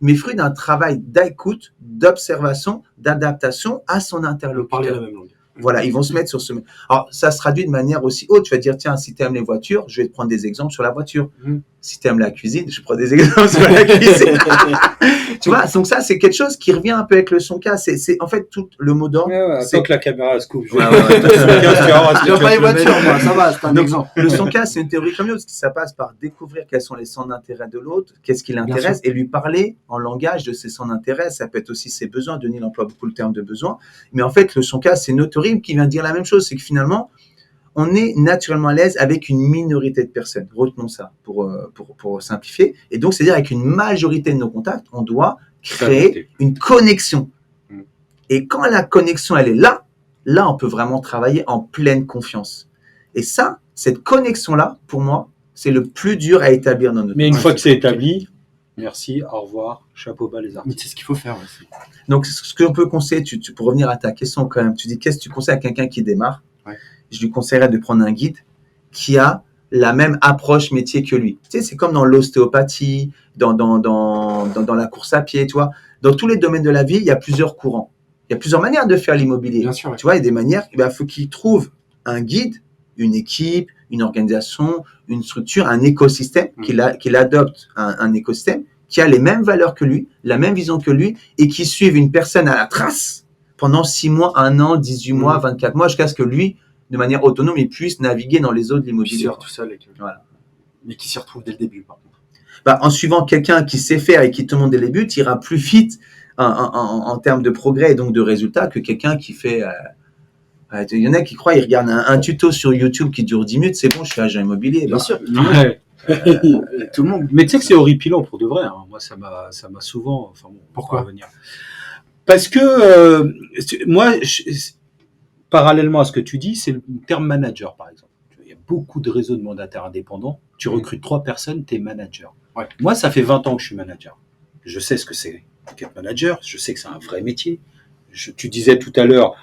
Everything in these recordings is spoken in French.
mais fruit d'un travail d'écoute, d'observation, d'adaptation à son Parler interlocuteur. la même langue. Voilà, ils vont se mettre sur ce. Alors, ça se traduit de manière aussi haute. Tu vas dire, tiens, si tu aimes les voitures, je vais te prendre des exemples sur la voiture. Si tu aimes la cuisine, je prends des exemples sur la cuisine. Tu vois, donc ça, c'est quelque chose qui revient un peu avec le Sonka. C'est en fait tout le mot d'ordre. Attends que la caméra se coupe. Ouais. Je n'aime pas les voitures, moi, ça va, c'est un exemple. Le Sonka, c'est une théorie comme l'autre, parce que ça passe par découvrir quels sont les centres d'intérêt de l'autre, qu'est-ce qui l'intéresse, et lui parler en langage de ses centres d'intérêt. Ça peut être aussi ses besoins. Denis emploie beaucoup le terme de besoin. Mais en fait, le Sonka, c'est une autre théorie qui vient dire la même chose. C'est que finalement, on est naturellement à l'aise avec une minorité de personnes. Retenons ça pour simplifier. Et donc, c'est-à-dire avec une majorité de nos contacts, on doit créer une connexion. Et quand la connexion, elle est là, on peut vraiment travailler en pleine confiance. Et ça, cette connexion-là, pour moi, c'est le plus dur à établir dans notre vie. Mais une fois que c'est établi, merci, au revoir, chapeau bas les artistes. C'est ce qu'il faut faire aussi. Donc, ce que l'on peut conseiller, pour revenir à ta question quand même, tu dis qu'est-ce que tu conseilles à quelqu'un qui démarre? Je lui conseillerais de prendre un guide qui a la même approche métier que lui. Tu sais, c'est comme dans l'ostéopathie, dans la course à pied, tu vois. Dans tous les domaines de la vie, il y a plusieurs courants. Il y a plusieurs manières de faire l'immobilier. Bien sûr. Tu vois, il y a des manières, il faut qu'il trouve un guide, une équipe, une organisation, une structure, un écosystème, qu'il adopte un écosystème qui a les mêmes valeurs que lui, la même vision que lui, et qui suive une personne à la trace pendant 6 mois, 1 an, 18 mois, 24 mois, jusqu'à ce que lui, de manière autonome, il puisse naviguer dans les eaux de l'immobilier. Tout seul. Voilà. Mais qui s'y retrouve dès le début, par contre. En suivant quelqu'un qui sait faire et qui te montre dès le début, tu iras plus vite en termes de progrès et donc de résultats que quelqu'un qui fait... il y en a qui croient, ils regardent un tuto sur YouTube qui dure 10 minutes, c'est bon, je suis agent immobilier. Bien sûr. Tout le monde. Mais tu sais que c'est horripilant pour de vrai. Moi, ça m'a souvent... Enfin, bon, pourquoi revenir. Parce que moi... Parallèlement à ce que tu dis, c'est le terme manager, par exemple. Il y a beaucoup de réseaux de mandataires indépendants. Tu recrutes 3 personnes, tu es manager. Ouais. Moi, ça fait 20 ans que je suis manager. Je sais ce que c'est qu'être manager. Je sais que c'est un vrai métier. Tu disais tout à l'heure,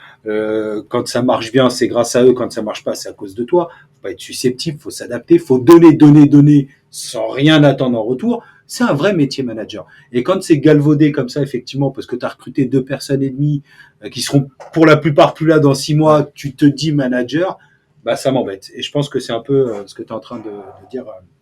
quand ça marche bien, c'est grâce à eux. Quand ça marche pas, c'est à cause de toi. Faut pas être susceptible, faut s'adapter, faut donner sans rien attendre en retour. C'est un vrai métier manager. Et quand c'est galvaudé comme ça, effectivement, parce que tu as recruté 2 personnes et demie qui seront pour la plupart plus là dans 6 mois, tu te dis manager, bah ça m'embête. Et je pense que c'est un peu ce que tu es en train de dire